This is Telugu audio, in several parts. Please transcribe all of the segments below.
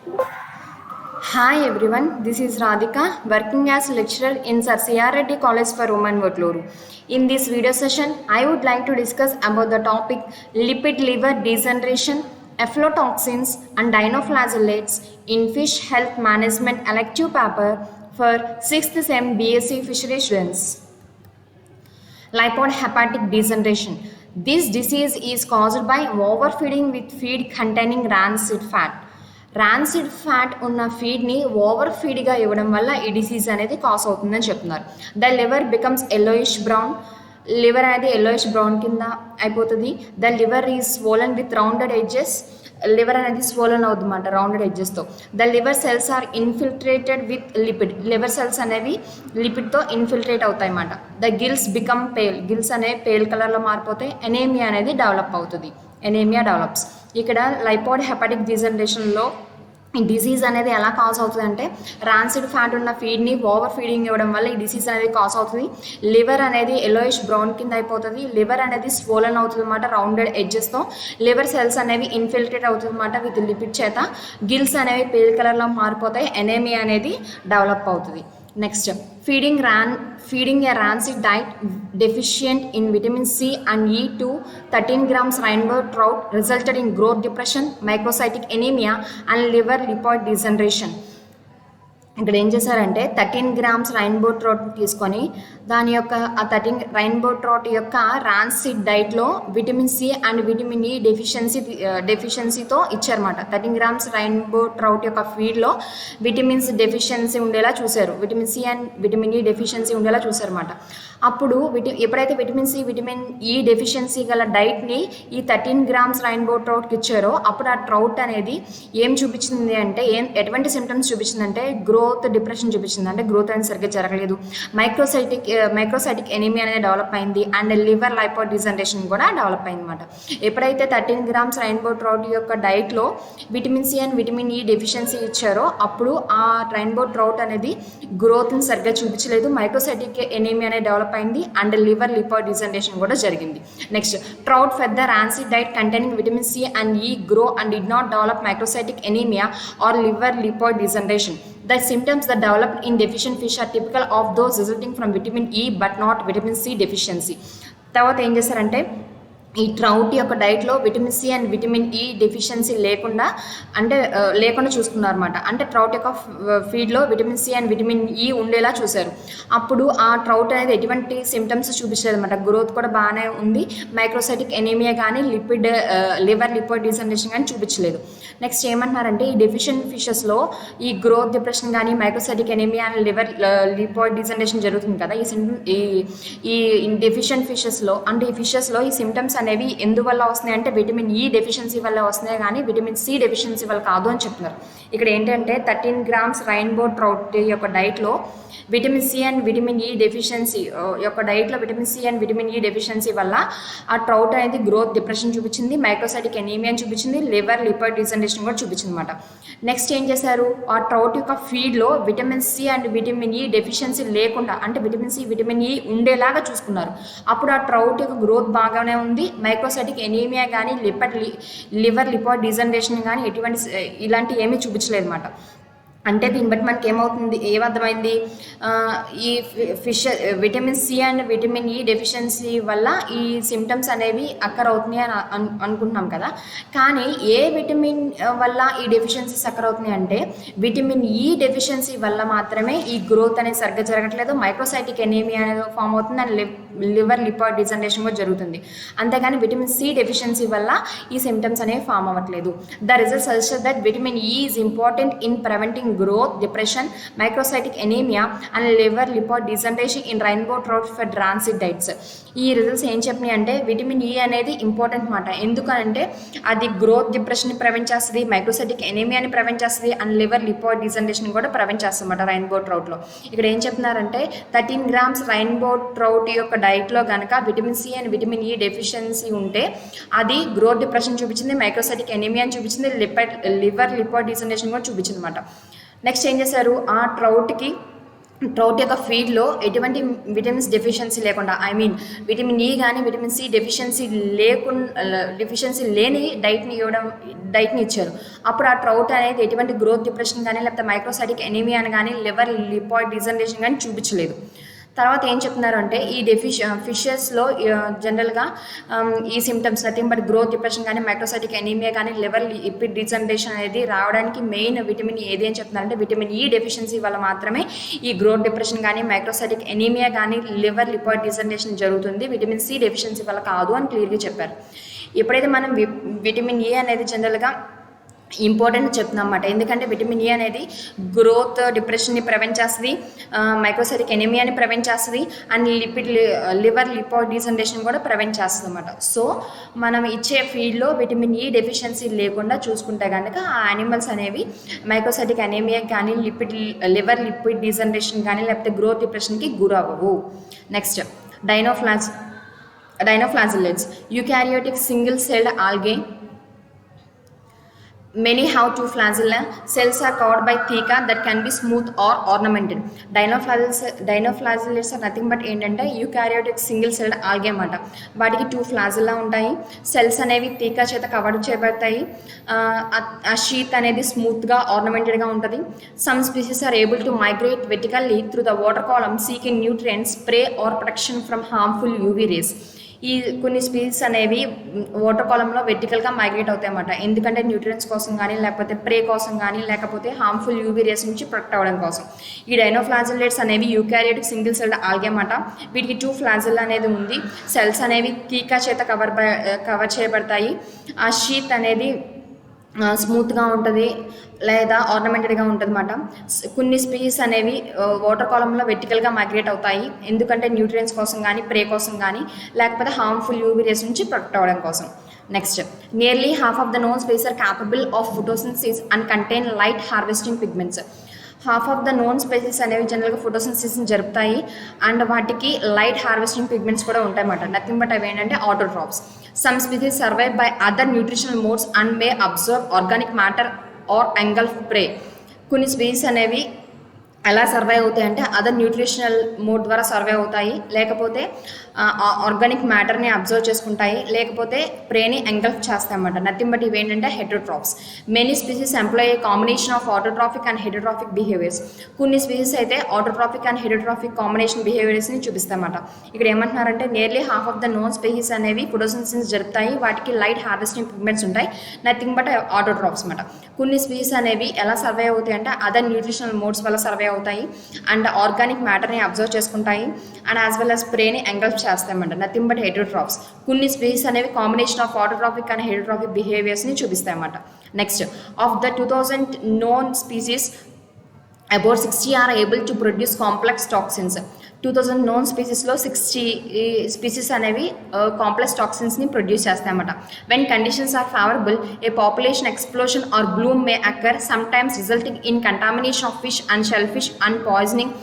Hi everyone, this is Radhika working as lecturer in Sir C.R. Reddy College for Women Vatluru. In this video session, I would like to discuss about the topic lipid liver degeneration, aflatoxins and dinoflagellates in fish health management elective paper for 6th Sem BSc Fishery students. Lipohepatic degeneration. This disease is caused by overfeeding with feed containing rancid fat. Rancid fat ఉన్న ఫీడ్ని ఓవర్ ఫీడ్గా ఇవ్వడం వల్ల ఈ డిసీజ్ అనేది కాజ్ అవుతుందని చెప్తున్నారు. The liver becomes yellowish brown. Liver అనేది ఎల్లోయిష్ బ్రౌన్ కింద అయిపోతుంది. The liver is swollen with rounded edges. Liver అనేది స్వోలన్ అవుతుందన్నమాట రౌండెడ్ ఎడ్జెస్తో. The liver cells are infiltrated with lipid. Liver cells అనేవి లిపిడ్తో ఇన్ఫిల్ట్రేట్ అవుతాయి అన్నమాట. The gills become pale. Gills అనేవి పేల్ కలర్లో మారిపోతే ఎనేమియా అనేది డెవలప్ అవుతుంది. Anaemia develops. ఇక్కడ లైపోడ్ హెపాటిక్ డిజనరేషన్లో ఈ డిసీజ్ అనేది ఎలా కాజ్ అవుతుంది అంటే ర్యాన్సిడ్ ఫ్యాట్ ఉన్న ఫీడ్ని ఓవర్ ఫీడింగ్ ఇవ్వడం వల్ల ఈ డిసీజ్ అనేది కాజ్ అవుతుంది. లివర్ అనేది ఎల్లోయిష్ బ్రౌన్ కింద అయిపోతుంది. లివర్ అనేది స్వోలన్ అవుతుంది అన్నమాట రౌండెడ్ ఎడ్జెస్తో. లివర్ సెల్స్ అనేవి ఇన్ఫిల్ట్రేట్ అవుతుంది అన్నమాట విత్ లిపిడ్ చేత. గిల్స్ అనేవి పేల్ కలర్లో మారిపోతాయి. ఎనేమియా అనేది డెవలప్ అవుతుంది. Next feeding a rancid diet deficient in vitamin C and E to 13 grams rainbow trout resulted in growth depression, microcytic anemia and liver lipoid degeneration. ఇక్కడ ఏం చేశారంటే 13 grams రైన్బో ట్రోట్ తీసుకొని దాని యొక్క ఆ 13 రైన్బో ట్రోట్ యొక్క రాన్సిడ్ డైట్లో vitamin C and vitamin E డెఫిషియన్సీతో ఇచ్చారన్నమాట. 13 grams రైన్బో ట్రౌట్ యొక్క ఫీడ్లో విటమిన్స్ డెఫిషియన్సీ ఉండేలా చూశారు. Vitamin C and vitamin E deficiency ఉండేలా చూశారన్నమాట. అప్పుడు ఎప్పుడైతే vitamin C vitamin E deficiency గల డైట్ని ఈ 13 grams రైన్బో ట్రౌట్కి ఇచ్చారో అప్పుడు ఆ ట్రౌట్ అనేది ఏం చూపించింది అంటే ఎటువంటి సిమ్టమ్స్ చూపించిందంటే గ్రోత్ డిప్రెషన్ చూపించింది. అంటే గ్రోత్ అనేది సరిగ్గా జరగలేదు. మైక్రోసైటిక్ ఎనీమియా అనేది డెవలప్ అయింది అండ్ లివర్ లైపోడ్ డిజనరేషన్ కూడా డెవలప్ అయింది అనమాట. ఎప్పుడైతే 13 grams రైన్బో ట్రౌట్ యొక్క డైట్లో vitamin C and vitamin E deficiency ఇచ్చారో అప్పుడు ఆ రైన్బో ట్రౌట్ అనేది గ్రోత్ని సరిగ్గా చూపించలేదు. మైక్రోసైటిక్ ఎనీమియా అనేది డెవలప్ అయింది అండ్ లివర్ లిపోడ్ డిజనరేషన్ కూడా జరిగింది. Next trout fed the rancid diet containing vitamin C and E grow and did not develop microcytic anemia or liver lipoid degeneration. The symptoms that developed in deficient fish are typical of those resulting from vitamin E but not vitamin C deficiency. తర్వాత ఏం చేస్తారంటే ఈ ట్రౌట్ యొక్క డైట్లో vitamin C and vitamin E deficiency లేకుండా చూసుకున్నారు అనమాట. అంటే ట్రౌట్ యొక్క ఫీడ్లో vitamin C and vitamin E ఉండేలా చూశారు. అప్పుడు ఆ ట్రౌట్ అనేది ఎటువంటి సిమ్టమ్స్ చూపించలేదు అనమాట. గ్రోత్ కూడా బాగానే ఉంది. మైక్రోసైటిక్ ఎనీమియా కానీ లివర్ లిపోయిడ్ డిజనరేషన్ కానీ చూపించలేదు. నెక్స్ట్ ఏమంటున్నారంటే ఈ డెఫిషియెంట్ ఫిషెస్లో ఈ గ్రోత్ డిప్రెషన్ కానీ microcytic anaemia and liver lipoid degeneration జరుగుతుంది కదా. ఈ డెఫిషియెంట్ ఫిషెస్లో అంటే ఈ ఫిషెస్లో ఈ సిమ్టమ్స్ అనేవి ఎందువల్ల వస్తున్నాయి అంటే విటమిన్ ఈ డెఫిషియన్సీ వల్ల వస్తున్నాయి కానీ విటమిన్ సి డెఫిషియన్సీ వల్ల కాదు అని చెప్తున్నారు. ఇక్కడ ఏంటంటే 13 grams రైన్బో ట్రౌట్ యొక్క డైట్లో vitamin C and vitamin E deficiency వల్ల ఆ ట్రౌట్ అనేది గ్రోత్ డిప్రెషన్ చూపించింది, మైక్రోసైటిక్ ఎనీమియా చూపించింది, లివర్ లిపోయిడ్ డిజనరేషన్ కూడా చూపించింది అనమాట. నెక్స్ట్ ఏం చేశారు, ఆ ట్రౌట్ యొక్క ఫీడ్లో vitamin C and vitamin E deficiency లేకుండా అంటే విటమిన్ సి విటమిన్ ఈ ఉండేలాగా చూసుకున్నారు. అప్పుడు ఆ ట్రౌట్ యొక్క గ్రోత్ బాగానే ఉంది. మైక్రోసైటిక్ ఎనీమియా కానీ లివర్ లిపోయిడ్ డిజనరేషన్ కానీ ఇలాంటి ఏమీ చూపించలేదు అనమాట. అంటే దీన్ని బట్టి మనకి ఏమర్థమైంది, ఈ fish vitamin C and vitamin E deficiency వల్ల ఈ సిమ్టమ్స్ అనేవి అక్కర్ అవుతున్నాయి అని అనుకుంటున్నాం కదా. కానీ ఏ విటమిన్ వల్ల ఈ డెఫిషియన్సీస్ అక్కర్ అవుతున్నాయి అంటే విటమిన్ ఈ డెఫిషియన్సీ వల్ల మాత్రమే ఈ గ్రోత్ అనేది సరిగ్గా జరగట్లేదు. మైక్రోసైటిక్ ఎనీమియా అనేది ఫామ్ అవుతుంది అండ్ లివర్ లిపోయిడ్ డిజనరేషన్ కూడా జరుగుతుంది. అంతేగాని విటమిన్ సి డెఫిషియన్సీ వల్ల ఈ సిమ్టమ్స్ అనేవి ఫామ్ అవ్వట్లేదు. The result suggest that vitamin E is important in preventing growth, depression, microcytic anemia and liver lipoid degeneration in rainbow trout fed rancid diets. ఈ రిజల్ట్స్ ఏం చెప్పినాయి అంటే విటమిన్ ఈ అనేది ఇంపార్టెంట్ మాట. ఎందుకంటే అది గ్రోత్ డిప్రెషన్ని ప్రివెంట్ చేస్తుంది, మైక్రోసైటిక్ ఎనీమియాని ప్రివెంట్ చేస్తుంది అండ్ లివర్ లిపోయిడ్ డిజనరేషన్ కూడా ప్రివెంట్ చేస్తుంది అన్నమాట రైన్బో ట్రౌట్లో. ఇక్కడ ఏం చెప్తున్నారంటే 13 grams రైన్బో ట్రౌట్ యొక్క డైట్లో కనుక vitamin C and vitamin E deficiency ఉంటే అది గ్రోత్ డిప్రెషన్ చూపించింది, మైక్రోసైటిక్ ఎనీమియాని చూపించింది, లివర్ లిపోయిడ్ డిజనరేషన్ కూడా చూపించింది అనమాట. నెక్స్ట్ ఏం చేశారు, ఆ ట్రౌట్కి ట్రౌట్ యొక్క ఫీడ్లో ఎటువంటి విటమిన్స్ డెఫిషియన్సీ లేకుండా, ఐ మీన్ విటమిన్ ఈ కానీ విటమిన్ సి డెఫిషియన్సీ లేని డైట్ని ఇచ్చారు. అప్పుడు ఆ ట్రౌట్ అనేది ఎటువంటి గ్రోత్ డిప్రెషన్ కానీ లేకపోతే మైక్రోసైటిక్ ఎనీమియా కానీ లివర్ లిపాయిడ్ డిజనరేషన్ కానీ చూపించలేదు. తర్వాత ఏం చెప్తున్నారు అంటే ఈ ఫిషెస్లో జనరల్గా ఈ symptoms nothing but growth depression కానీ మైక్రోసైటిక్ ఎనీమియా కానీ లివర్ లిపిడ్ డిజనరేషన్ అనేది రావడానికి మెయిన్ విటమిన్ ఏది అని చెప్తున్నారంటే విటమిన్ ఈ డెఫిషియన్సీ వల్ల మాత్రమే ఈ గ్రోత్ డిప్రెషన్ కానీ మైక్రోసైటిక్ ఎనీమియా కానీ లివర్ లిపాయిడ్ డిజనరేషన్ జరుగుతుంది, విటమిన్ సి డెఫిషియన్సీ వల్ల కాదు అని క్లియర్గా చెప్పారు. ఎప్పుడైతే మనం విటమిన్ ఏ అనేది జనరల్గా ఇంపార్టెంట్ చెప్తున్నాం అన్నమాట. ఎందుకంటే విటమిన్ ఈ అనేది గ్రోత్ డిప్రెషన్ని ప్రివెంట్ చేస్తుంది, మైక్రోసైటిక్ ఎనిమియాని ప్రివెంట్ చేస్తుంది, అండ్ లివర్ లిపాయిడ్ డిజనరేషన్ కూడా ప్రివెంట్ చేస్తుంది అన్నమాట. సో మనం ఇచ్చే ఫీడ్లో విటమిన్ ఈ డెఫిషియన్సీ లేకుండా చూసుకుంటే కనుక ఆ యానిమల్స్ అనేవి మైక్రోసైటిక్ ఎనిమియా కానీ లివర్ లిపిడ్ డిజనరేషన్ కానీ లేకపోతే గ్రోత్ డిప్రెషన్కి గురవ్వవు. Next dinoflagellates eukaryotic single celled algae. Many have two flagella. Cells are covered by theca that can be smooth or ornamented. Dinoflagellates are nothing but ఏంటంటే యూకారియోటిక్ సింగిల్ సెల్డ్ ఆల్గే అన్నమాట. వాటికి 2 ఫ్లాజిల్లా ఉంటాయి. సెల్స్ అనేవి థీకా చేత కవర్ చేయబడతాయి. ఆ షీత్ అనేది స్మూత్గా ఆర్నమెంటెడ్గా ఉంటుంది. Some species are able to migrate vertically through the water column seeking nutrients, prey or protection from harmful UV rays. ఈ కొన్ని స్పీసీస్ అనేవి వాటర్ కాలంలో వెర్టికల్గా మైగ్రేట్ అవుతాయి అన్నమాట. ఎందుకంటే న్యూట్రియన్స్ కోసం కానీ లేకపోతే ప్రే కోసం కానీ లేకపోతే హార్మ్ఫుల్ యూవీ రేస్ నుంచి ప్రొటెక్ట్ అవ్వడం కోసం. ఈ డైనోఫ్లాజిల్లెట్స్ అనేవి యూకారియోటిక్ సింగిల్ సెల్డ్ ఆల్గే అన్నమాట. వీటికి 2 ఫ్లాజిల్లా అనేది ఉంది. సెల్స్ అనేవి థీకా చేత కవర్ చేయబడతాయి. ఆ షీత్ అనేది స్మూత్గా ఉంటుంది లేదా ఆర్నమెంటెడ్గా ఉంటుంది అన్నమాట. కొన్ని స్పీసీస్ అనేవి వాటర్ కాలంలో వెర్టికల్గా మైగ్రేట్ అవుతాయి, ఎందుకంటే న్యూట్రియన్స్ కోసం కానీ ప్రే కోసం కానీ లేకపోతే హార్మ్ఫుల్ యూవీ రేస్ నుంచి ప్రొటెక్ట్ అవ్వడం కోసం. Next, nearly half of the known species are capable of photosynthesis and contain light harvesting pigments. Half of the known species అనేవి జనరల్గా ఫోటోసింథసిస్ని జరుపుతాయి అండ్ వాటికి లైట్ హార్వెస్టింగ్ పిగ్మెంట్స్ కూడా ఉంటాయి అన్నమాట. నథింగ్ బట్ అవి ఏంటంటే autotrophs. Some species survive by other nutritional modes and may absorb organic matter or engulf prey. కొన్ని స్పీసీస్ అనేవి ఎలా సర్వైవ్ అవుతాయి అంటే అదర్ న్యూట్రిషనల్ మోడ్ ద్వారా సర్వైవ్ అవుతాయి, లేకపోతే ఆర్గానిక్ మ్యాటర్ని అబ్జర్వ్ చేసుకుంటాయి, లేకపోతే ప్రేని ఎంగల్ఫ్ చేస్తాయి అన్నమాట. నథింగ్ బట్ ఇవేంటంటే heterotrophs. Many species employ a combination of autotrophic and heterotrophic behaviours. కొన్ని స్పీసీస్ అయితే ఆటోట్రాఫిక్ అండ్ హెటరోట్రాఫిక్ కాంబినేషన్ బిహేవియర్స్ని చూపిస్తాయన్నమాట. ఇక్కడ ఏమంటున్నారంటే nearly half of the known species అనేవి ఫోటోసింథసిస్ జరుపుతాయి, వాటికి లైట్ హార్వెస్టింగ్ పిగ్మెంట్స్ ఉంటాయి. నథింగ్ బట్ ఆటోట్రాప్స్ అన్నమాట. కొన్ని స్పీసీస్ అనేవి ఎలా సర్వైవ్ అవుతాయి అంటే అదర్ న్యూట్రిషనల్ మోడ్స్ వల్ల సర్వైవ్ అవుతాయి అండ్ ఆర్గానిక్ మ్యాటర్ని అబ్జర్వ్ చేసుకుంటాయి అండ్ యాజ్ వెల్ యాజ్ ప్రేని ఎంగల్ఫ్ చేస్తాయన్నమాట. Nothing but heterotrophs. కొన్ని స్పీసీస్ అనేవి combination of autotrophic and heterotrophic బిహేవియర్స్ని చూపిస్తాయన్నమాట. Next, of the 2000 known species, about 60 are able to produce complex toxins. 2000 known స్పీసీస్లో 60 స్పీసీస్ అనేవి కాంప్లెక్స్ టాక్సిన్స్ని ప్రొడ్యూస్ చేస్తాయన్నమాట. When conditions are favourable a population explosion or bloom may occur, sometimes resulting in contamination of fish and shellfish and poisoning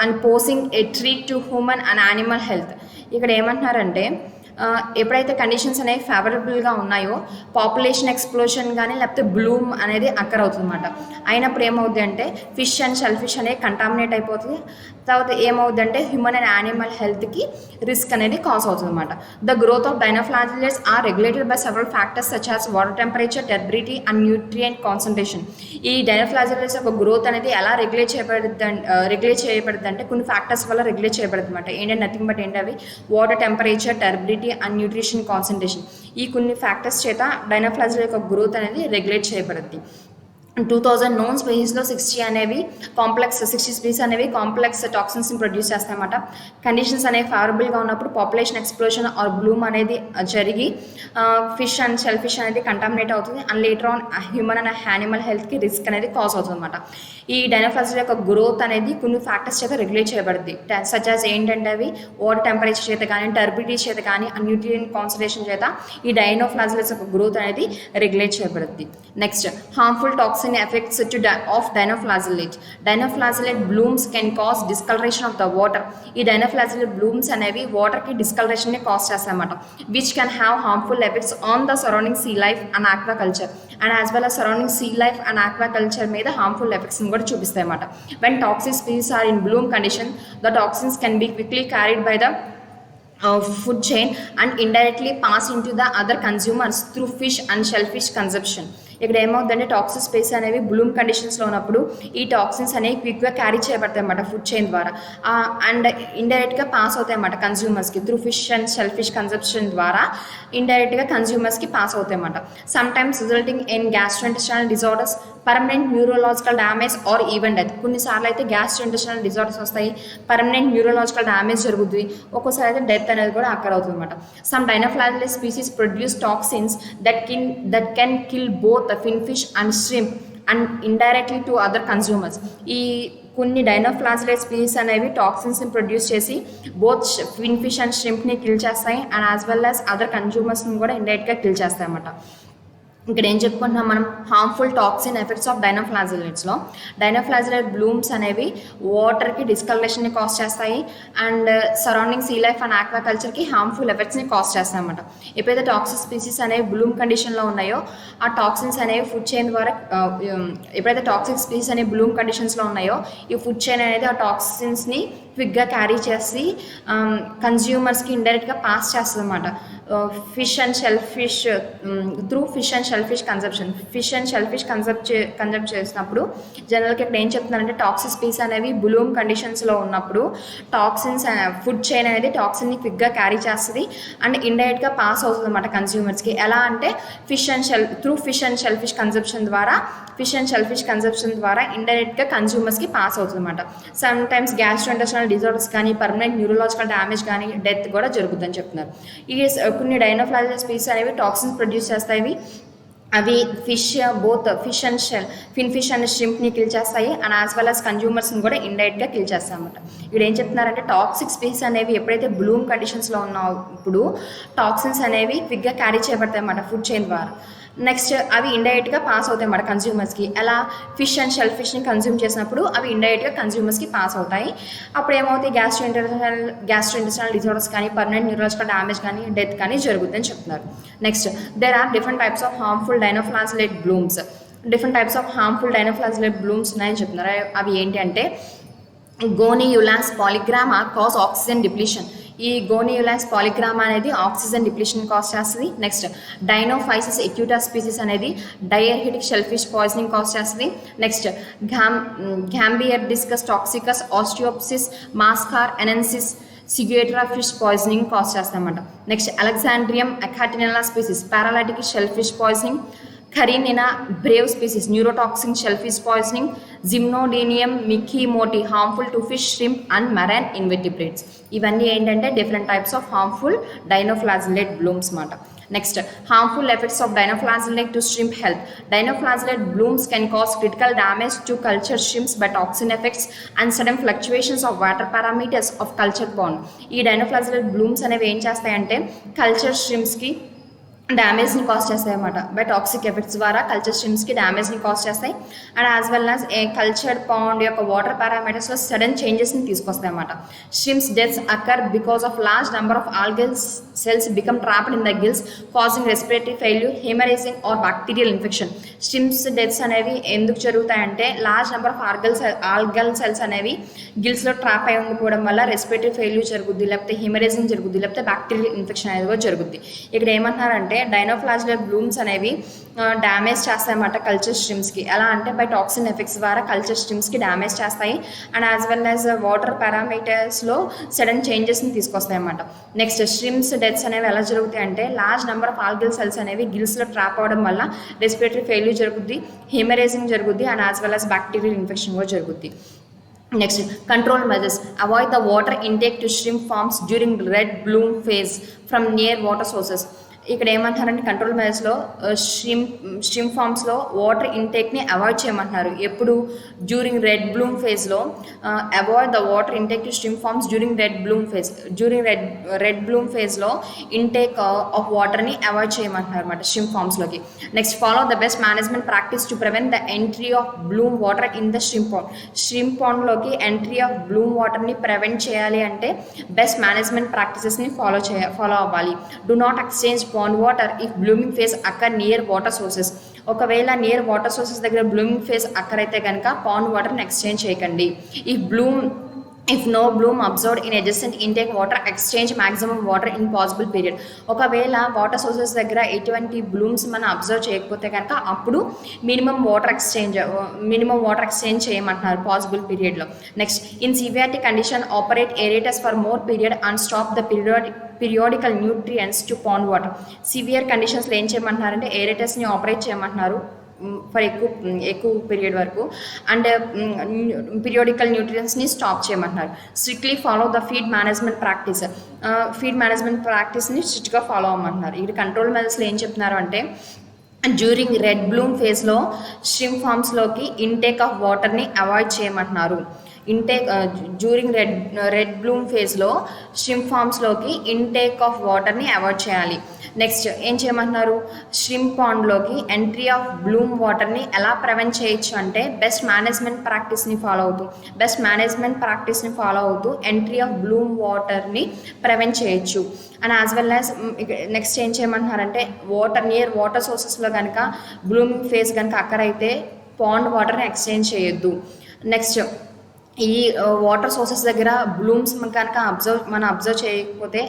and posing a threat to human and animal health. ఇక్కడ ఏమంటున్నారంటే ఎప్పుడైతే కండిషన్స్ అనేవి ఫేవరబుల్గా ఉన్నాయో పాపులేషన్ ఎక్స్ప్లోషన్ కానీ లేకపోతే బ్లూమ్ అనేది అక్కర్ అవుతుంది అన్నమాట. అయినప్పుడు ఏమవుద్ది అంటే ఫిష్ అండ్ షెల్ ఫిష్ అనేది కంటామినేట్ అయిపోతుంది. తర్వాత ఏమవుద్ది అంటే హ్యూమన్ అండ్ యానిమల్ హెల్త్కి రిస్క్ అనేది కాజ్ అవుతుంది అన్నమాట. The growth of dinoflagellates are regulated by several factors such as water temperature, turbidity and nutrient concentration. ఈ డైనోఫ్లాజిల్లెట్స్ యొక్క గ్రోత్ అనేది ఎలా రెగ్యులేట్ చేయబడుతుంది అంటే కొన్ని ఫ్యాక్టర్స్ వల్ల రెగ్యులేట్ చేయబడుతుంది అన్నమాట. ఏంటంటే నథింగ్ బట్ ఏంటి అవి water temperature, turbidity and nutrition concentration. ఈ కొన్ని ఫ్యాక్టర్స్ చేత డైనోఫ్లాజిల్లెట్ యొక్క గ్రోత్ అనేది రెగ్యులేట్ చేయబడుతుంది. 2000 known స్పీసీస్లో 60 స్పీసీస్ అనేవి కాంప్లెక్స్ టాక్సిన్స్ని ప్రొడ్యూస్ చేస్తాయన్నమాట. కండిషన్స్ అనేవి ఫేవరబుల్గా ఉన్నప్పుడు పాపులేషన్ ఎక్స్ప్లోషన్ ఆర్ బ్లూమ్ అనేది జరిగి ఫిష్ అండ్ షెల్ ఫిష్ అనేది కంటామినేట్ అవుతుంది and later on human and animal హెల్త్కి రిస్క్ అనేది కాజ్ అవుతుంది అన్నమాట. ఈ డైనోఫ్లాజిల్లెట్ యొక్క గ్రోత్ అనేది కొన్ని ఫ్యాక్టర్స్ చేత రెగ్యులేట్ చేయబడుతుంది. సచ్ యాజ్ ఏంటంటే అవి వాటర్ టెంపరేచర్ చేత కానీ, టర్బిడిటీ చేత కానీ, న్యూట్రియంట్ కాన్సన్ట్రేషన్ చేత ఈ డైనోఫ్లాజిల్లెట్స్ యొక్క గ్రోత్ అనేది రెగ్యులేట్ చేయబడుతుంది. Next, harmful toxin toxin effects of dinoflagellate. Dinoflagellate blooms can cause discoloration of the water. ఈ dinoflagellate blooms అనేవి వాటర్కి డిస్కలరేషన్ని కాజ్ చేస్తాయన్నమాట, which can have harmful effects on the surrounding sea life and aquaculture. And as well as surrounding sea life and aquaculture మీద హార్మ్ఫుల్ ఎఫెక్ట్స్ని కూడా చూపిస్తాయి అన్నమాట. When toxic species are in bloom condition, the toxins can be quickly carried by the food chain and indirectly pass into the other consumers through fish and shellfish consumption. ఇక్కడ ఏమవుతుందంటే టాక్సిక్ స్పేస్ అనేవి బ్లూమ్ కండిషన్స్లో ఉన్నప్పుడు ఈ టాక్సిన్స్ అనేవి క్విక్గా క్యారీ చేయబడతాయి అన్నమాట ఫుడ్ చైన్ ద్వారా, అండ్ ఇండైరెక్ట్గా పాస్ అవుతాయి అన్నమాట కన్జ్యూమర్స్కి through fish and shellfish consumption ద్వారా ఇండైరెక్ట్గా కన్జ్యూమర్స్కి పాస్ అవుతాయి అన్నమాట. Sometimes resulting in gastrointestinal disorders, permanent neurological damage or even death. కొన్నిసార్లు అయితే గ్యాస్ట్రోఇంటెస్టైనల్ డిజార్డర్స్ వస్తాయి, పర్మనెంట్ న్యూరోలాజికల్ డ్యామేజ్ జరుగుతుంది, ఒక్కోసారి అయితే డెత్ అనేది కూడా అక్కడ అవుతుంది అనమాట. Some dinoflagellate species produce toxins that can kill both the fin fish and shrimp and indirectly to other consumers. ఈ కొన్ని డైనోఫ్లాజెల్లే స్పీసీస్ అనేవి టాక్సిన్స్ని ప్రొడ్యూస్ చేసి బోత్ ఫిన్ ఫిష్ అండ్ ష్రింప్ని కిల్ చేస్తాయి and as well as other కన్జ్యూమర్స్ని కూడా ఇండైరెక్ట్గా కిల్ చేస్తాయి అన్నమాట. ఇక్కడ ఏం చెప్పుకుంటున్నాం మనం, హార్మ్ఫుల్ టాక్సిన్ ఎఫెక్ట్స్ ఆఫ్ డైనోఫ్లాజెల్లేట్స్లో డైనోఫ్లాజెలేట్ బ్లూమ్స్ అనేవి వాటర్కి డిస్కలరేషన్ని కాజ్ చేస్తాయి and surrounding sea life and ఆక్వాకల్చర్కి హార్మ్ఫుల్ ఎఫెక్ట్స్ని కాజ్ చేస్తాయి అన్నమాట. ఎప్పుడైతే టాక్సిక్ స్పీసీస్ అనేవి బ్లూమ్ కండిషన్లో ఉన్నాయో ఆ టాక్సిన్స్ అనేవి ఫుడ్ చైన్ ద్వారా, ఎప్పుడైతే టాక్సిక్ స్పీసీస్ అనేవి బ్లూమ్ కండిషన్స్లో ఉన్నాయో ఈ ఫుడ్ చైన్ అనేది ఆ టాక్సిన్స్ని క్విక్గా క్యారీ చేసి కన్జ్యూమర్స్కి ఇండైరెక్ట్గా పాస్ చేస్తుంది అన్నమాట. Fish and shellfish through fish and shellfish consumption. Fish and shellfish కన్సంప్ట్ చేసినప్పుడు జనరల్గా ఇక్కడ ఏం చెప్తున్నారంటే టాక్సిక్ స్పీస్ అనేవి బ్లూమ్ కండిషన్స్లో ఉన్నప్పుడు టాక్సిన్స్ ఫుడ్ చైన్ అనేది టాక్సిన్ని క్విక్గా క్యారీ చేస్తుంది అండ్ ఇండైరెక్ట్గా పాస్ అవుతుంది అన్నమాట కన్జ్యూమర్స్కి. ఎలా అంటే through fish and shellfish consumption ద్వారా ఇండైరెక్ట్గా కన్జ్యూమర్స్కి పాస్ అవుతుంది అన్నమాట. సమ్ టైమ్స్ గ్యాస్ట్రోఇంటెస్టైనల్ డిజార్డర్స్ కానీ పర్మనెంట్ న్యూరోలాజికల్ డ్యామేజ్ కానీ డెత్ కూడా జరుగుతుందని చెప్తున్నారు. ఈ కొన్ని డైనోఫ్లాజెల్లే స్పీసీస్ అనేవి టాక్సిన్స్ ప్రొడ్యూస్ చేస్తాయి, అవి ఫిన్ ఫిష్ అండ్ ష్రింప్ని కిల్ చేస్తాయి అండ్ యాజ్ వెల్ యాజ్ కన్జ్యూమర్స్ని కూడా ఇండైరెక్ట్గా కిల్ చేస్తాయి అన్నమాట. ఇక్కడ ఏం చెప్తున్నారంటే టాక్సిక్ స్పీసీస్ అనేవి ఎప్పుడైతే బ్లూమ్ కండిషన్స్లో ఉన్నప్పుడు టాక్సిన్స్ అనేవి క్విక్గా క్యారీ చేయబడతాయి అన్నమాట ఫుడ్ చైన్ ద్వారా. నెక్స్ట్ అవి ఇండైరెక్ట్గా పాస్ అవుతాయి అన్నమాట కన్జ్యూమర్స్కి. ఎలా ఫిష్ అండ్ షెల్ఫిష్ని కన్జ్యూమ్ చేసినప్పుడు అవి ఇండైరెక్ట్గా కన్జ్యూమర్స్కి పాస్ అవుతాయి. అప్పుడు ఏమవుతాయి గ్యాస్ట్రోఇంటెస్టైనల్ డిజార్డర్స్ కానీ పర్మనెంట్ న్యూరోలాజికల్ డ్యామేజ్ కానీ డెత్ కానీ జరుగుతుందని చెప్తున్నారు. Next there are different types of harmful dinoflagellate blooms. Different types of harmful dinoflagellate blooms ఉన్నాయని చెప్తున్నారు. అవి ఏంటి అంటే Gonyaulax polygramma cause oxygen depletion. ఈ గోనియులాస్ పాలిగ్రామా అనేది ఆక్సిజన్ డిప్లీషన్ కాజ్ చేస్తుంది. నెక్స్ట్ డైనోఫైసిస్ ఎక్యూటా స్పీసీస్ అనేది డైఎర్హిటిక్ షెల్ఫిష్ పాయిజనింగ్ కాజ్ చేస్తుంది. Next Gambierdiscus toxicus Ostreopsis mascarenensis ciguatera fish poisoning cause చేస్తామన్నమాట. Next Alexandrium catenella species paralytic shellfish poisoning, Karenia brevis species neurotoxin shellfish poisoning, Gymnodinium mikimotoi harmful to fish shrimp and marine invertebrates. ఇవన్నీ ఏంటంటే different types of harmful dinoflagellate blooms మాట. Next harmful effects of dinoflagellate to shrimp health. Dinoflagellate blooms can cause critical damage to cultured shrimps by toxin effects and sudden fluctuations of water parameters of culture pond. ఈ డైనోఫ్లాజెల్లేట్ బ్లూమ్స్ అనేవి ఏం చేస్తాయంటే కల్చర్ షిమ్స్కి డ్యామేజ్ని కాజ్ చేస్తాయి అన్నమాట. బై టాక్సిక్ ఎఫెక్ట్స్ ద్వారా కల్చర్ స్ట్రీమ్స్కి డ్యామేజ్ని కాజ్ చేస్తాయి and as well as cultured pond యొక్క వాటర్ పారామీటర్స్లో సడన్ చేంజెస్ని తీసుకొస్తాయి అన్నమాట. Shrimps deaths occur because of large number of algal cells become trapped in the gills causing respiratory failure, haemorrhaging or bacterial infection. Shrimps deaths అనేవి ఎందుకు జరుగుతాయంటే large number of algal cells అనేవి గిల్స్లో ట్రాప్ అయి ఉండిపోవడం వల్ల రెస్పిరేటరీ ఫెయిల్యూర్ జరుగుద్ది, లేకపోతే హెమరేజింగ్ జరుగుద్ది, లేకపోతే బ్యాక్టీరియల్ ఇన్ఫెక్షన్ అనేది కూడా జరుగుద్ది. ఇక్కడ ఏమంటున్నారంటే డైనోఫ్లాజెల్లే బ్లూమ్స్ అనేవి డ్యామేజ్ చేస్తాయన్నమాట కల్చర్ స్ట్రీమ్స్కి. ఎలా అంటే బై టాక్సిన్ ఎఫెక్ట్స్ ద్వారా కల్చర్ స్ట్రీమ్స్కి డ్యామేజ్ చేస్తాయి and as well as water పారామీటర్స్లో సడన్ చేంజెస్ని తీసుకొస్తాయి అన్నమాట. నెక్స్ట్ స్ట్రీమ్స్ డెత్స్ అనేవి ఎలా జరుగుతాయి అంటే large number of algal cells అనేవి గిల్స్లో ట్రాప్ అవ్వడం వల్ల రెస్పిరేటరీ ఫెయిల్యూర్ జరుగుద్ది, హెమరేజింగ్ జరుగుద్ది and as well as bacterial infection కూడా జరుగుద్ది. Next control measures. Avoid the water intake to shrimp farms during red bloom phase from near water sources. ఇక్కడ ఏమంటున్నారంటే కంట్రోల్ మెజర్స్లో స్ట్రీమ్ ఫార్మ్స్లో వాటర్ ఇంటేక్ని అవాయిడ్ చేయమంటున్నారు. ఎప్పుడు డ్యూరింగ్ రెడ్ బ్లూమ్ ఫేజ్లో avoid the water intake to shrimp farms during red bloom phase. During red bloom ఫేజ్లో ఇంటేక్ ఆఫ్ వాటర్ని అవాయిడ్ చేయమంటున్నారు అనమాట స్ట్రీమ్ ఫార్మ్స్లోకి. Next follow the best management practice to prevent the entry of bloom water in the shrimp పాండ్లోకి ఎంట్రీ ఆఫ్ బ్లూమ్ వాటర్ని ప్రివెంట్ చేయాలి అంటే బెస్ట్ మేనేజ్మెంట్ ప్రాక్టీసెస్ని ఫాలో అవ్వాలి. Do not exchange pond water if blooming phase occur near water sources. ఒకవేళ నియర్ వాటర్ సోర్సెస్ దగ్గర బ్లూమింగ్ ఫేజ్ అక్కర్ అయితే కనుక పాండ్ వాటర్ని ఎక్స్చేంజ్ చేయకండి. If no bloom observed in adjacent intake water, exchange maximum water in possible period. ఒకవేళ వాటర్ సోర్సెస్ దగ్గర ఎటువంటి బ్లూమ్స్ మనం అబ్జర్వ్ చేయకపోతే కనుక అప్పుడు మినిమం వాటర్ ఎక్స్చేంజ్ చేయమంటున్నారు పాసిబుల్ పీరియడ్లో. Next in severity condition operate aerators for more period and stop the periodical nutrients to pond water. Severe కండిషన్స్లో ఏం చేయమంటున్నారంటే ఏరేటర్స్ని ఆపరేట్ చేయమంటున్నారు ఫర్ ఎక్కువ పీరియడ్ వరకు అండ్ పీరియాడికల్ న్యూట్రియంట్స్ని స్టాప్ చేయమంటున్నారు. Strictly follow the feed management ప్రాక్టీస్ని స్ట్రిక్ట్గా ఫాలో అవ్వమంటున్నారు. ఇది కంట్రోల్ మెజర్స్లో ఏం చెప్తున్నారు అంటే డ్యూరింగ్ రెడ్ బ్లూమ్ ఫేజ్లో స్ట్రీమ్ ఫార్మ్స్లోకి ఇంటేక్ ఆఫ్ వాటర్ని అవాయిడ్ చేయమంటున్నారు. డ్యూరింగ్ రెడ్ బ్లూమ్ ఫేజ్లో స్ట్రీమ్ ఫార్మ్స్లోకి ఇంటేక్ ఆఫ్ వాటర్ని అవాయిడ్ చేయాలి. నెక్స్ట్ ఏం చేయమంటున్నారు స్ట్రీమ్ పాండ్లోకి ఎంట్రీ ఆఫ్ బ్లూమ్ వాటర్ని ఎలా ప్రివెంట్ చేయొచ్చు అంటే బెస్ట్ మేనేజ్మెంట్ ప్రాక్టీస్ని ఫాలో అవుతూ ఎంట్రీ ఆఫ్ బ్లూమ్ వాటర్ని ప్రివెంట్ చేయొచ్చు. And as well as next ఏం చేయమంటున్నారంటే నియర్ వాటర్ సోర్సెస్లో కనుక బ్లూమింగ్ ఫేజ్ కనుక అక్కడైతే పాండ్ వాటర్ని ఎక్స్చేంజ్ చేయొద్దు. నెక్స్ట్ ఈ వాటర్ సోర్సెస్ దగ్గర బ్లూమ్స్ కనుక అబ్జర్వ్ చేయకపోతే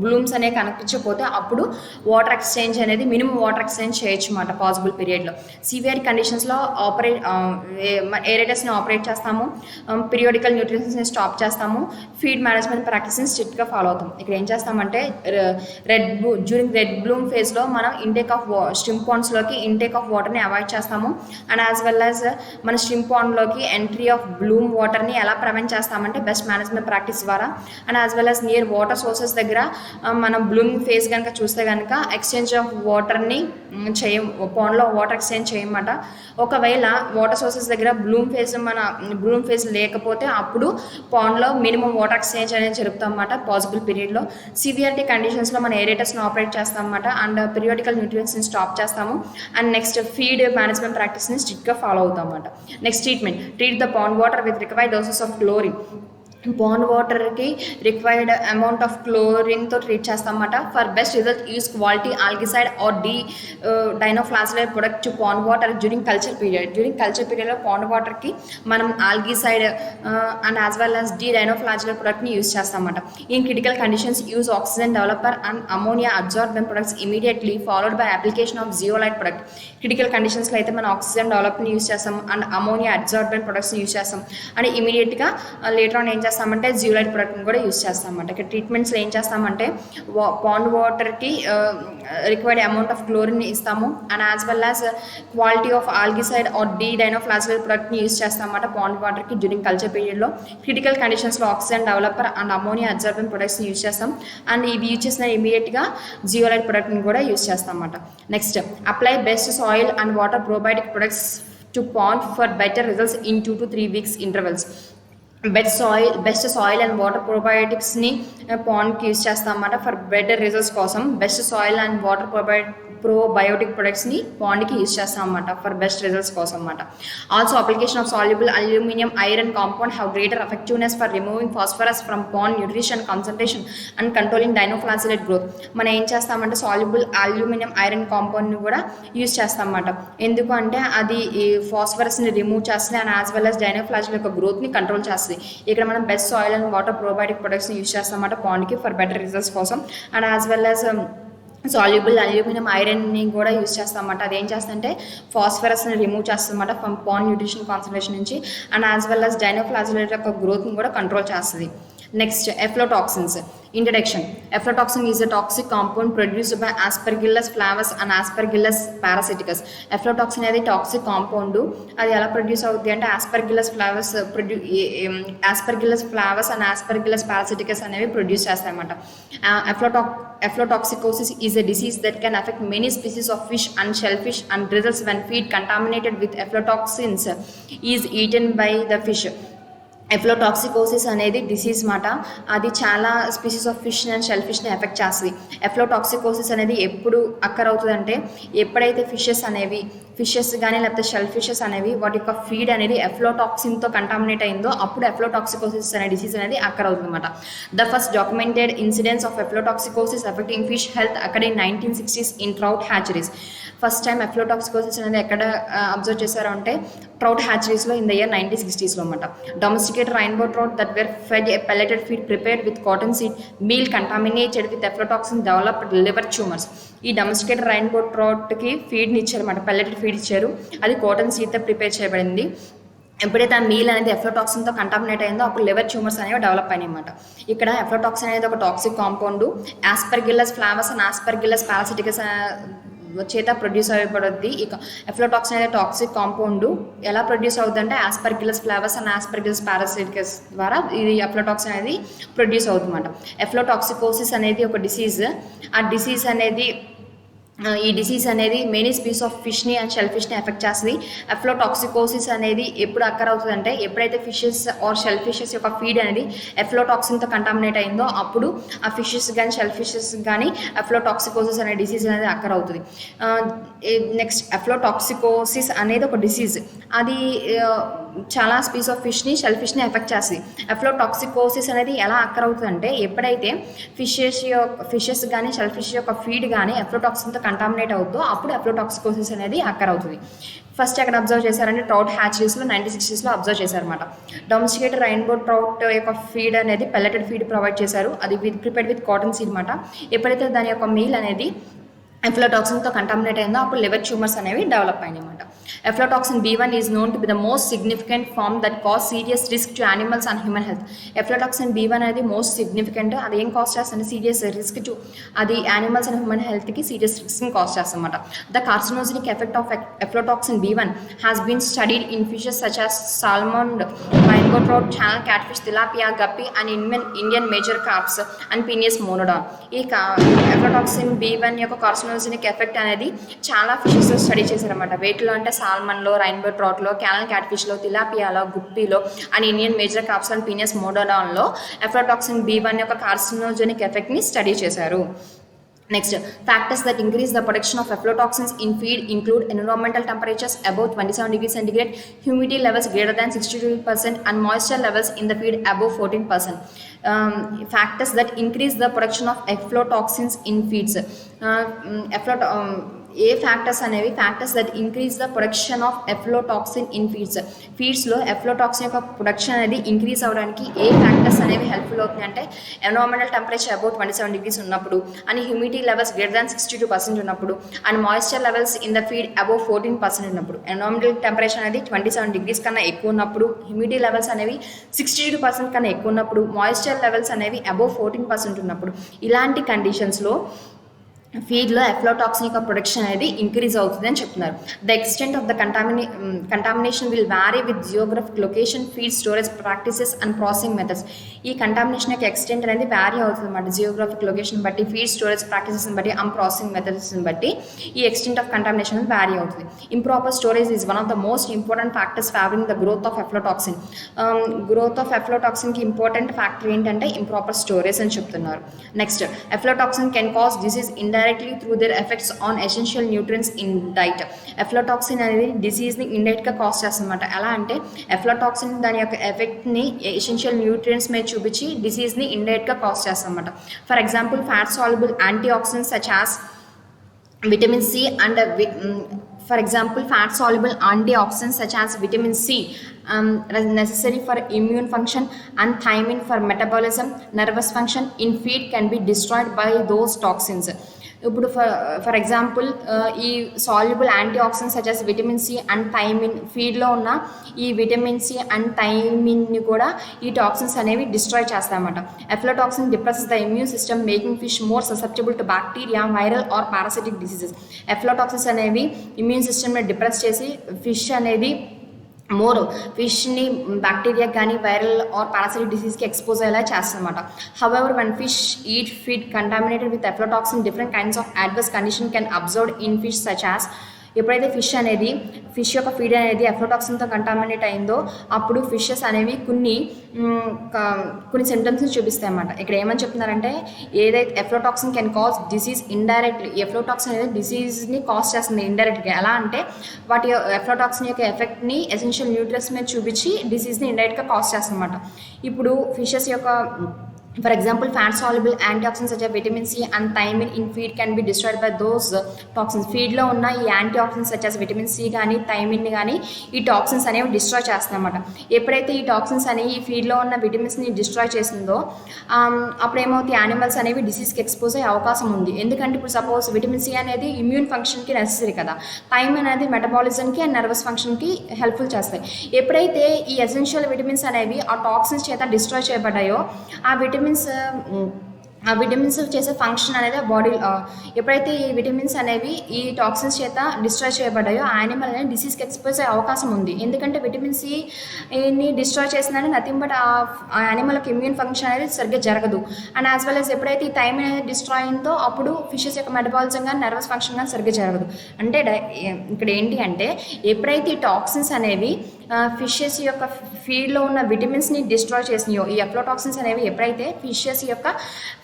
బ్లూమ్స్ అనేవి కనిపించకపోతే అప్పుడు వాటర్ ఎక్స్చేంజ్ అనేది మినిమం వాటర్ ఎక్స్చేంజ్ చేయొచ్చు అన్నమాట పాసిబుల్ పీరియడ్లో. సివియర్ కండిషన్స్లో ఏరేటర్స్ని ఆపరేట్ చేస్తాము, పీరియాడికల్ న్యూట్రిషన్స్ని స్టాప్ చేస్తాము, ఫీడ్ మేనేజ్మెంట్ ప్రాక్టీస్ని స్ట్రిక్ట్గా ఫాలో అవుతాం. ఇక్కడ ఏం చేస్తామంటే డ్యూరింగ్ రెడ్ బ్లూమ్ ఫేజ్లో మనం ఇంటేక్ ఆఫ్ స్ట్రీమ్ పాండ్స్లోకి ఇంటేక్ ఆఫ్ వాటర్ని అవాయిడ్ చేస్తాము అండ్ యాజ్ వెల్ యాజ్ మన స్ట్రీమ్ పాండ్లోకి ఎంట్రీ ఆఫ్ బ్లూమ్ వాటర్ని ఎలా ప్రివెంట్ చేస్తామంటే బెస్ట్ మేనేజ్మెంట్ ప్రాక్టీస్ ద్వారా and as well as near water sources దగ్గర మనం బ్లూమింగ్ ఫేజ్ కనుక చూస్తే కనుక ఎక్స్చేంజ్ ఆఫ్ వాటర్ని పాండ్లో వాటర్ ఎక్స్చేంజ్ చేయమాట. ఒకవేళ వాటర్ సోర్సెస్ దగ్గర బ్లూమ్ ఫేజ్ లేకపోతే అప్పుడు పాండ్లో మినిమం వాటర్ ఎక్స్చేంజ్ అనేది జరుగుతాం అన్నమాట పాసిబుల్ పీరియడ్లో. సివియారిటీ కండిషన్స్లో మనం ఏరేటర్స్ని ఆపరేట్ చేస్తాం అన్నమాట అండ్ పీరియాడికల్ న్యూట్రియంట్స్ని స్టాప్ చేస్తాము అండ్ నెక్స్ట్ ఫీడ్ మేనేజ్మెంట్ ప్రాక్టీస్ని స్ట్రిక్ట్గా ఫాలో అవుతాం అన్నమాట. Next treat the pond water with required doses of chlorine. Pond వాటర్కి రిక్వైర్డ్ అమౌంట్ ఆఫ్ క్లోరిన్తో ట్రీట్ చేస్తామన్నమాట. For best result use quality algicide or dinoflagellicide product to pond water during culture పీరియడ్లో పాండ్ వాటర్కి మనం algicide and as well as dinoflagellicide ప్రొడక్ట్ని యూస్ చేస్తామన్నమాట. In critical conditions use oxygen developer and ammonia absorbent products immediately followed by application of zeolite product. Critical కండిషన్స్లో అయితే మనం ఆక్సిజన్ డెవలప్ని యూస్ చేస్తాం అండ్ అమోనియా అబ్జార్బెంట్ ప్రొడక్ట్స్ని యూస్ చేస్తాం అండ్ ఇమీడియట్గా లేటర్ ఆన్ ఏం చేస్తామంటే జియోలైట్ ప్రొడక్ట్ని కూడా యూస్ చేస్తామంట. ఇక్కడ ట్రీట్మెంట్స్లో ఏం చేస్తామంటే పాండ్ వాటర్కి రిక్వైర్డ్ అమౌంట్ ఆఫ్ క్లోరిన్ ఇస్తాము and as well as quality of algicide or dinoflagellicide ప్రొడక్ట్ని యూస్ చేస్తామన్నమాట పాండ్ వాటర్కి డ్యూరింగ్ కల్చర్ పీరియడ్లో. క్రిటికల్ కండిషన్స్లో oxygen developer and ammonia absorbent ప్రొడక్ట్స్ని యూస్ చేస్తాం అండ్ ఇవి యూజ్ చేసిన ఇమీడియట్గా జియోలైట్ ప్రొడక్ట్ని కూడా యూస్ చేస్తామన్నమాట. Next apply best soil and water probiotic products to pond for better results in 2 to 3 weeks intervals. Best soil and water ప్రోబయోటిక్స్ని పాండ్కి use చేస్తాం అన్నమాట ఫర్ బెటర్ రిజల్ట్స్ కోసం. Best soil and water probiotic ప్రొడక్ట్స్ని పాండ్కి యూజ్ చేస్తాం అన్నమాట ఫర్ బెస్ట్ రిజల్ట్స్ కోసం అన్నమాట. Also application of soluble aluminium iron compound have greater effectiveness for removing phosphorus from pond nutrition concentration and controlling dinoflagellicide growth. మనం ఏం చేస్తామంటే సాల్యుబుల్ అల్యూమినియం ఐరన్ కాంపౌండ్ని కూడా యూజ్ చేస్తాం అన్నమాట. ఎందుకు అంటే అది ఈ ఫాస్ఫరస్ని రిమూవ్ చేస్తుంది and as well as dinoflagellicide యొక్క గ్రోత్ని కంట్రోల్ చేస్తుంది. ఇక్కడ మనం best soil and water probiotic ప్రొడక్ట్స్ని యూజ్ చేస్తాం అన్నమాట పాండ్కి ఫర్ బెటర్ రిజల్ట్స్ కోసం and as well as soluble aluminium ఐరన్ని కూడా యూజ్ చేస్తామన్నమాట. అదేం చేస్తుందంటే ఫాస్ఫరస్ని రిమూవ్ చేస్తుందన్నమాట ఫ్రమ్ పాండ్ న్యూట్రిషన్ కాన్సన్ట్రేషన్ నుంచి and as well as dinoflagellicide యొక్క గ్రోత్ని కూడా కంట్రోల్ చేస్తుంది. Next, aflatoxins. Introduction. Aflatoxin is a toxic compound produced by Aspergillus flavus and Aspergillus parasiticus. Aflatoxin అనేది టాక్సిక్ కాంపౌండ్. అది ఎలా ప్రొడ్యూస్ అవుతుంది అంటే Aspergillus ఫ్లావస్ Aspergillus flavus and Aspergillus పారాసిటికస్ అనేవి produce చేస్తాయన్నమాట. Aflatoxicosis is a disease that can affect many species of fish and shellfish and results when feed contaminated with aflatoxins is eaten by the fish. Aflatoxicosis అనేది డిసీజ్ మాట. అది చాలా species of fish and shell ఫిష్ని ఎఫెక్ట్ చేస్తుంది. ఎఫ్లోటాక్సికోసిస్ అనేది ఎప్పుడు అక్కర్ అవుతుందంటే ఎప్పుడైతే ఫిషెస్ కానీ లేకపోతే షెల్ ఫిషెస్ అనేవి వాటి యొక్క ఫీడ్ అనేది ఎఫ్లోటాక్సిన్తో కంటామినేట్ అయిందో అప్పుడు ఎఫ్లోటాక్సికోసిస్ అనే డిసీజ్ అనేది అక్కర్ అవుతుంది అనమాట. The first documented incidence of aflatoxicosis affecting fish health అక్కడ in 1960s in trout hatcheries. First time aflatoxicosis అనేది ఎక్కడ అబ్జర్వ్ చేశారు అంటే ట్రౌట్ హ్యాచరీస్లో ఇన్ ద ఇయర్ 1960sలో అనమాట. Domesticated rainbow trout that were fed a pelleted feed prepared with cotton seed meal contaminated with aflatoxin developed liver tumors. ఈ డొమెస్టికేటెడ్ rainbow troutకి ఫీడ్ని ఇచ్చారన్నమాట, పెల్లెటెడ్ ఫీడ్ ఇచ్చారు. అది కాటన్ సీడ్తో ప్రిపేర్ చేయబడింది. ఎప్పుడైతే ఆ మీల్ అనేది ఎఫ్లోటాక్సిన్తో కంటామినేట్ అయిందో అప్పుడు లివర్ ట్యూమర్స్ అనేవి డెవలప్ అయినాయి అనమాట. ఇక్కడ ఎఫ్లోటాక్సిన్ అనేది ఒక toxic compound Aspergillus flavus and Aspergillus parasiticus చేత ప్రొడ్యూస్ అవ్వబడుద్ది. ఇక ఎఫ్లోటాక్సిన్ అనేది టాక్సిక్ కాంపౌండ్ ఎలా ప్రొడ్యూస్ అవుతుంది అంటే ఆస్పర్గిల్లస్ ఫ్లావస్ అండ్ ఆస్పర్గిల్లస్ పారాసిటికస్ ద్వారా ఇది ఎఫ్లోటాక్సిన్ అనేది ప్రొడ్యూస్ అవుతుంది అనమాట. ఎఫ్లోటాక్సికోసిస్ అనేది ఒక డిసీజ్. ఆ డిసీజ్ అనేది ఈ డిసీజ్ అనేది మెనీ స్పీస్ ఆఫ్ ఫిష్ని అండ్ షెల్ ఫిష్ని ఎఫెక్ట్ చేస్తుంది. ఎఫ్లోటాక్సికోసిస్ అనేది ఎప్పుడు అక్కర్ అవుతుంది అంటే ఎప్పుడైతే ఫిషెస్ ఆర్ షెల్ ఫిషెస్ యొక్క ఫీడ్ అనేది ఎఫ్లోటాక్సిన్తో కంటామినేట్ అయిందో అప్పుడు ఆ ఫిషెస్ కానీ షెల్ ఫిషెస్ కానీ ఎఫ్లోటాక్సికోసిస్ అనే డిసీజ్ అనేది అక్కర్ అవుతుంది. నెక్స్ట్, ఎఫ్లోటాక్సికోసిస్ అనేది ఒక డిసీజ్. అది చాలా స్పీస్ ఆఫ్ ఫిష్ని షెల్ ఫిష్ని ఎఫెక్ట్ చేస్తుంది. ఎఫ్లోటాక్సికోసిస్ అనేది ఎలా అక్కర్ అవుతుందంటే ఎప్పుడైతే ఫిషెస్ కానీ షెల్ ఫిష్ యొక్క ఫీడ్ కానీ ఎఫ్లోటాక్సిన్తో కంటామినేట్ అవుతుందో అప్పుడు ఎఫ్లోటాక్సికోసిస్ అనేది అక్కర్ అవుతుంది. ఫస్ట్ ఎక్కడ అబ్జర్వ్ చేశారంటే ట్రౌట్ హ్యాచరీస్లో 1960sలో అబ్జర్వ్ చేశారన్నమాట. డొమెస్టికేటెడ్ rainbow trout యొక్క ఫీడ్ అనేది పెల్లెటెడ్ ఫీడ్ ప్రొవైడ్ చేశారు. అది ప్రిపేర్డ్ విత్ కాటన్ సీడ్ అనమాట. ఎప్పుడైతే దాని యొక్క మీల్ అనేది ఎఫ్లోటాక్సిన్తో కంటామినేట్ అయిందో అప్పుడు లివర్ ట్యూమర్స్ అనేవి డెవలప్ అయినాయి అనమాట. Aflatoxin B1 is known to be the most significant form that cause serious risk to animals and human health. Aflatoxin B1 అనేది మోస్ట్ సిగ్నిఫికెంట్. అది ఏం కాజ్ చేస్తుంది? సీరియస్ రిస్క్ టు అది యానిమల్స్ అండ్ హ్యూమన్ హెల్త్కి సీరియస్ రిస్క్ని కాజ్ చేస్తుంది అనమాట. The carcinogenic effect of aflatoxin B1 has been studied in fishes such as salmon, rainbow trout, channel catfish, tilapia, guppy and Indian major carps and Penis monodon. ఈ ఎఫ్లోటాక్సిన్ B1 యొక్క కార్సినోజెనిక్ ఎఫెక్ట్ అనేది చాలా ఫిషెస్ స్టడీ చేశారన్నమాట. వేటిలో అంటే సాల్మన్లో, rainbow troutలో, క్యానల్ క్యాట్ఫిష్లో, తిలాపియాలో, గుప్పిలో అండ్ Indian major carps and Penaeus మోనోడాన్లో ఎఫ్లోటాక్సిన్ B1 యొక్క కార్సినోజెనిక్ ఎఫెక్ట్ని స్టడీ చేశారు. Next, factors that increase the production of aflatoxins in feed include environmental temperatures above 27 degrees centigrade, humidity levels greater than 62% and moisture levels in the feed above 14%. Factors that increase the production of aflatoxins in feeds. ఏ ఫ్యాక్టర్స్ అనేవి factors that increase the production of aflatoxin in ఫీడ్స్లో ఎఫ్లోటాక్సిన్ యొక్క ప్రొడక్షన్ అనేది ఇంక్రీజ్ అవ్వడానికి ఏ ఫ్యాక్టర్స్ అనేవి హెల్ప్ఫుల్ అవుతుంది అంటే ఎన్విరాన్మెంటల్ టెంపరేచర్ అబౌవ్ 27 degrees ఉన్నప్పుడు and humidity levels greater than 62% ఉన్నప్పుడు and moisture levels in the feed above 14% ఉన్నప్పుడు. ఎన్విరాన్మెంటల్ టెంపరేచర్ అనేది 27 degrees కన్నా ఎక్కువ ఉన్నప్పుడు, హ్యూమిడిటీ లెవెల్స్ అనేవి 62% కన్నా ఎక్కువ ఉన్నప్పుడు, మాయిశ్చర్ లెవెల్స్ అనేవి అబౌవ్ 14% ఉన్నప్పుడు ఇలాంటి కండిషన్స్లో ఫీడ్లో ఎఫ్లోటాక్సిన్ యొక్క ప్రొడక్షన్ అనేది ఇంక్రీజ్ అవుతుంది అని చెప్తున్నారు. The extent of the contamination will vary with geographic location, feed storage practices and processing methods. ఈ కంటామినేషన్ యొక్క ఎక్స్టెంట్ అనేది వ్యారీ అవుతుంది అన్నమాట. జియోగ్రఫిక్ లొకేషన్ బట్టి, ఫీడ్ స్టోరేజ్ ప్రాక్టీసెస్ని బట్టి, అండ్ ప్రాసెసింగ్ మెథడ్స్ని బట్టి ఈ ఎక్స్టెంట్ ఆఫ్ కంటామినేషన్ వ్యారీ అవుతుంది. Improper storage is one of the most important factors favouring the growth of aflatoxin. Growth of ఎఫ్లోటాక్సిన్కి ఇంపార్టెంట్ ఫ్యాక్టర్ ఏంటంటే ఇంప్రాపర్ స్టోరేజ్ అని చెప్తున్నారు. Next, ఎఫ్లోటాక్సిన్ can cause disease indirectly through their effects on essential nutrients in diet. ఎఫ్లోటాక్సిన్ అనేది డిసీజ్ని ఇండైరెక్ట్గా కాజ్ చేస్తుందన్నమాట. ఎలా అంటే ఎఫ్లోటాక్సిన్ దాని యొక్క ఎఫెక్ట్ని ఎసెన్షియల్ న్యూట్రియంట్స్ మీద చూపించి డిసీజ్ని ఇండైరెక్ట్గా కాజ్ చేస్తుందన్నమాట. For example fat soluble antioxidants such as vitamin C and for example fat soluble antioxidants such as vitamin C necessary for immune function and thiamine for metabolism, nervous function in feed can be destroyed by those toxins. ఇప్పుడు ఫర్ ఎగ్జాంపుల్ ఈ soluble antioxidants such as vitamin C and thiamine, ఫీడ్లో ఉన్న ఈ విటమిన్ సి అండ్ థైమిన్ని కూడా ఈ టాక్సిన్స్ అనేవి డిస్ట్రాయ్ చేస్తాయన్నమాట. Aflatoxin depresses the immune system making fish more susceptible to bacteria, viral or parasitic diseases. Aflatoxins అనేవి ఇమ్యూన్ సిస్టమ్ని డిప్రెస్ చేసి ఫిష్ అనేది ఫిష్ని బ్యాక్టీరియా కానీ వైరల్ ఆర్ పారాసిటిక్ డిసీజ్కి ఎక్స్పోజ్ అయ్యేలా చేస్తుందన్నమాట. However one fish eat feed contaminated with aflatoxin, different kinds of adverse condition can observe in fish such as. ఎప్పుడైతే ఫిష్ యొక్క ఫీడ్ అనేది ఎఫ్లోటాక్సిన్తో కంటామినేట్ అయిందో అప్పుడు ఫిషెస్ అనేవి కొన్ని సిమ్టమ్స్ని చూపిస్తాయి అన్నమాట. ఇక్కడ ఏమని చెప్తున్నారంటే ఏదైతే ఎఫ్లోటాక్సిన్ కెన్ కాజ్ డిసీజ్ ఇండైరెక్ట్లీ. ఎఫ్లోటాక్సిన్ అనేది డిసీజ్ని కాజ్ చేస్తుంది ఇండైరెక్ట్గా. ఎలా అంటే వాటి ఎఫ్లోటాక్సిన్ యొక్క ఎఫెక్ట్ని ఎసెన్షియల్ న్యూట్రియన్స్ మీద చూపించి డిసీజ్ని ఇండైరెక్ట్గా కాజ్ చేస్తుంది అన్నమాట. ఇప్పుడు ఫిషెస్ యొక్క for example, fat soluble antioxidants such as vitamin C and thiamine in feed can be destroyed by those toxins. Feed లో ఉన్న ఈ antioxidants such as vitamin C కానీ థైమిన్ కానీ ఈ టాక్సిన్స్ అనేవి డిస్ట్రాయ్ చేస్తాయన్నమాట. ఎప్పుడైతే ఈ టాక్సిన్స్ అనేవి ఈ ఫీడ్లో ఉన్న విటమిన్స్ని డిస్ట్రాయ్ చేసిందో అప్పుడు ఏమవుతాయి, యానిమల్స్ అనేవి డిసీజ్కి ఎక్స్పోజ్ అయ్యే అవకాశం ఉంది. ఎందుకంటే ఇప్పుడు సపోజ్ విటమిన్ సి అనేది ఇమ్యూన్ ఫంక్షన్కి నెసెసరీ కదా, థైమిన్ అనేది మెటబాలిజంకి అండ్ నర్వస్ ఫంక్షన్కి హెల్ప్ఫుల్ చేస్తాయి. ఎప్పుడైతే ఈ ఎసెన్షియల్ విటమిన్స్ అనేవి ఆ టాక్సిన్స్ చేత డిస్ట్రాయ్ చేయబడ్డాయో ఆ విటమిన్స్ చేసే ఫంక్షన్ అనేది బాడీ ఎప్పుడైతే ఈ విటమిన్స్ అనేవి ఈ టాక్సిన్స్ చేత డిస్ట్రాయ్ చేయబడ్డాయో ఆ యానిమల్ అనేది డిసీజ్కి ఎక్స్పోజ్ అయ్యే అవకాశం ఉంది. ఎందుకంటే విటమిన్ సిని డిస్ట్రాయ్ చేసిందంటే నథింగ్ బట్ ఆ యానిమల్కి ఇమ్యూన్ ఫంక్షన్ అనేది సరిగ్గా జరగదు. అండ్ యాజ్ వెల్ యాజ్ ఎప్పుడైతే ఈ థైమిన్ అనేది డిస్ట్రాయ్ అయిందో అప్పుడు ఫిషెస్ యొక్క మెటబాలిజం కానీ నర్వస్ ఫంక్షన్ కానీ సరిగ్గా జరగదు. అంటే ఇక్కడ ఏంటి అంటే ఎప్పుడైతే ఈ టాక్సిన్స్ అనేవి ఫిషెస్ యొక్క ఫీడ్లో ఉన్న విటమిన్స్ని డిస్ట్రాయ్ చేసినాయో, ఈ ఎఫ్లోటాక్సిన్స్ అనేవి ఎప్పుడైతే ఫిషెస్ యొక్క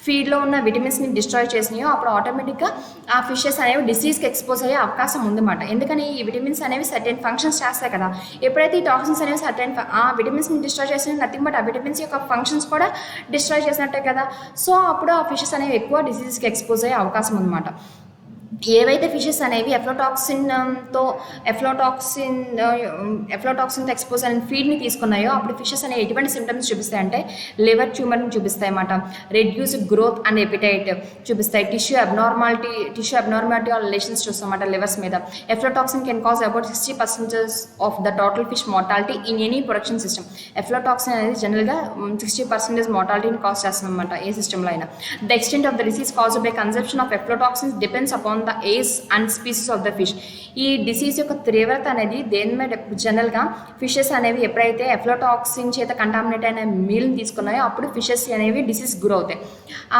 ఫీడ్లో ఉన్న విటమిన్స్ని డిస్ట్రాయ్ చేసినాయో అప్పుడు ఆటోమేటిక్గా ఆ ఫిషెస్ అనేవి డిసీజ్కి ఎక్స్పోజ్ అయ్యే అవకాశం ఉందన్నమాట. ఎందుకని ఈ విటమిన్స్ అనేవి సర్టెన్ ఫంక్షన్స్ చేస్తాయి కదా. ఎప్పుడైతే ఈ టాక్సిన్స్ అనేవి సర్టెన్ ఆ విటమిన్స్ని డిస్ట్రాయ్ చేసిన నథింగ్ బట్ ఆ విటమిన్స్ యొక్క ఫంక్షన్స్ కూడా డిస్ట్రాయ్ చేసినట్టే కదా. సో అప్పుడు ఆ ఫిషెస్ అనేవి ఎక్కువ డిసీజ్కి ఎక్స్పోజ్ అయ్యే అవకాశం ఉందన్నమాట. ఏవైతే ఫిషెస్ అనేవి ఎఫ్లోటాక్సిన్తో ఎక్స్పోజ్ అయిన ఫీడ్ని తీసుకున్నాయో అప్పుడు ఫిషెస్ అనేవి ఎటువంటి సిమ్టమ్స్ చూపిస్తాయంటే లివర్ ట్యూమర్ని చూపిస్తాయి అన్నమాట, రెడ్యూస్ గ్రోత్ అండ్ ఎపిటైట్ చూపిస్తాయి, టిష్యూ అబ్నార్మాలిటీ ఆర్ రిలేషన్స్ చూస్తామన్నమాట లివర్స్ మీద. Aflatoxin can cause about 60% of the total fish mortality in any production system. Aflatoxin అనేది జనరల్గా 60% మార్టాలిటీని కాజ్ చేస్తుంది అనమాట ఏ సిస్టంలో అయినా. The extent of the disease caused by consumption of ఎఫ్లోటాక్సిన్స్ depends upon the age and species of the fish. ఈ డిసీజ్ యొక్క తీవ్రత అనేది దేని మీద జనరల్గా ఫిషెస్ అనేవి ఎప్పుడైతే ఎఫ్లోటాక్సిన్ చేత కంటామినేట్ అయిన మీల్ని తీసుకున్నాయో అప్పుడు ఫిషెస్ అనేవి డిసీజ్ గురవుతాయి.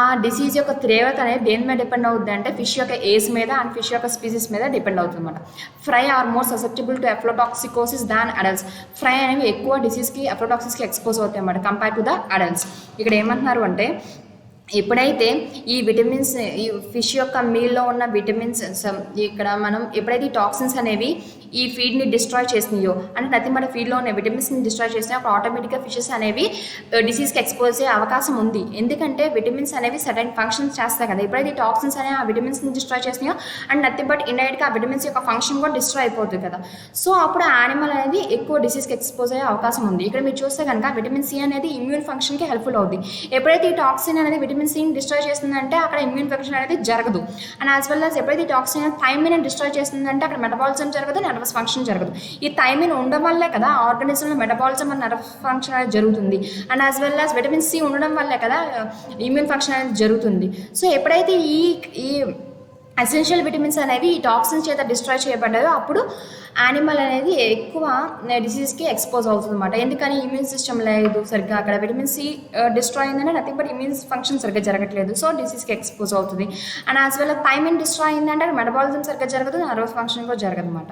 ఆ డిసీజ్ యొక్క తీవ్రత అనేది దేని మీద డిపెండ్ అవుతుంది అంటే ఫిష్ యొక్క ఏజ్ మీద అండ్ ఫిష్ యొక్క స్పీసీస్ మీద డిపెండ్ అవుతుంది అనమాట. Fry are more susceptible to aflatoxicosis than adults. Fry అనేవి ఎక్కువ డిసీజ్కి ఎఫ్లోటాక్సిస్కి ఎక్స్పోజ్ అవుతాయి అన్నమాట కంపేర్ టు ద అడల్ట్స్. ఇక్కడ ఏమంటున్నారు అంటే ఎప్పుడైతే ఈ విటమిన్స్ ఈ ఫిష్ యొక్క మీల్లో ఉన్న విటమిన్స్ ఇక్కడ మనం ఎప్పుడైతే ఈ టాక్సిన్స్ అనేవి ఈ ఫీడ్ని డిస్ట్రాయ్ చేసినాయో అంటే నథింగ్ బట్ ఫీడ్లో ఉన్న విటమిన్స్ని డిస్ట్రాయ్ చేసినాయో అప్పుడు ఆటోమేటిక్గా ఫిషెస్ అనేవి డిసీజ్కి ఎక్స్పోజ్ అయ్యే అవకాశం ఉంది. ఎందుకంటే విటమిన్స్ అనేవి సర్టెన్ ఫంక్షన్స్ చేస్తాయి కదా. ఎప్పుడైతే ఈ టాక్సిన్స్ అనేవి ఆ విటమిన్స్ని డిస్ట్రాయ్ చేసినాయో అండ్ నథింగ్ బట్ ఇండైరెక్ట్గా ఆ విటమిన్స్ యొక్క ఫంక్షన్ కూడా డిస్ట్రాయ్ అయిపోతుంది కదా. సో అప్పుడు ఆ యానిమల్ అనేది ఎక్కువ డిసీజ్కి ఎక్స్పోజ్ అయ్యే అవకాశం ఉంది. ఇక్కడ మీరు చూస్తే కనుక విటమిన్ సి అనేది ఇమ్యూన్ ఫంక్షన్కి హెల్ప్ఫుల్ అవుతుంది. ఎప్పుడైతే ఈ టాక్సిన్ అనేది విటమిన్ సిని డిస్ట్రాయ్ చేస్తుందంటే అక్కడ ఇమ్యూన్ ఫంక్షన్ అనేది జరగదు. అండ్ యాజ్ వెల్ యాజ్ ఎప్పుడైతే టాక్సిన్ థైమిన్ డిస్ట్రాయ్ చేస్తుందంటే అక్కడ మెటబాలిజం జరగదు, నర్వస్ ఫంక్షన్ జరగదు. ఈ థైమిన్ ఉండడం వల్లే కదా ఆర్గానిజంలో మెటబాలిజం అండ్ నర్వస్ ఫంక్షన్ అనేది జరుగుతుంది. And as well as vitamin C ఉండడం వల్లే కదా ఇమ్యూన్ ఫంక్షన్ అనేది జరుగుతుంది. సో ఎప్పుడైతే ఈ ఎసెన్షియల్ విటమిన్స్ అనేవి ఈ టాక్సిన్స్ చేత డిస్ట్రాయ్ చేయబడ్డాయో అప్పుడు యానిమల్ అనేది ఎక్కువ డిసీజ్కి ఎక్స్పోజ్ అవుతుంది అనమాట. ఎందుకని ఇమ్యూన్ సిస్టమ్ లేదు సరిగ్గా, అక్కడ విటమిన్ సి డిస్ట్రాయ్ అయిందంటే నథింగ్ బట్ ఇమ్యూన్ ఫంక్షన్ సరిగ్గా జరగట్లేదు, సో డిసీజ్కి ఎక్స్పోజ్ అవుతుంది. And as well thiamine destroy అయిందంటే మెటబాలిజం సరిగ్గా జరగదు, నర్వస్ ఫంక్షన్ కూడా జరగదు అనమాట.